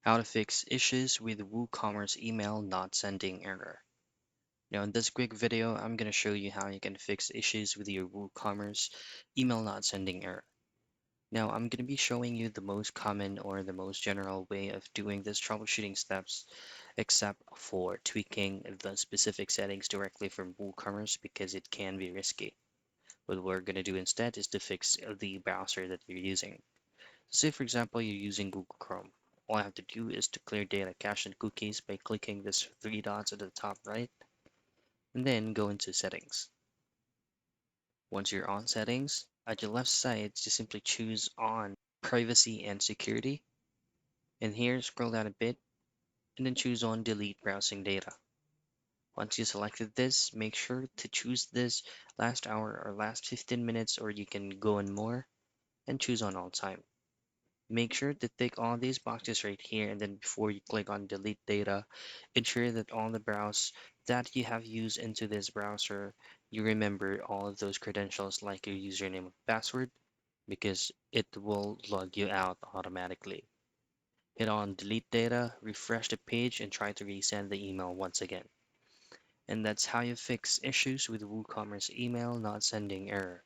How to fix issues with WooCommerce email not sending error. Now in this quick video, I'm going to show you how you can fix issues with your WooCommerce email not sending error. Now I'm going to be showing you the most common or the most general way of doing this troubleshooting steps, except for tweaking the specific settings directly from WooCommerce because it can be risky. What we're going to do instead is to fix the browser that you're using. Say, for example, you're using Google Chrome. All I have to do is to clear data cache and cookies by clicking this three dots at the top right, and then go into settings. Once you're on settings, at your left side, just simply choose on privacy and security. And here, scroll down a bit, and then choose on delete browsing data. Once you selected this, make sure to choose this last hour or last 15 minutes, or you can go in more, and choose on all time. Make sure to tick all these boxes right here, and then before you click on delete data, ensure that all the browse that you have used into this browser, you remember all of those credentials like your username and password, because it will log you out automatically. Hit on delete data, refresh the page, and try to resend the email once again. And that's how you fix issues with WooCommerce email not sending error.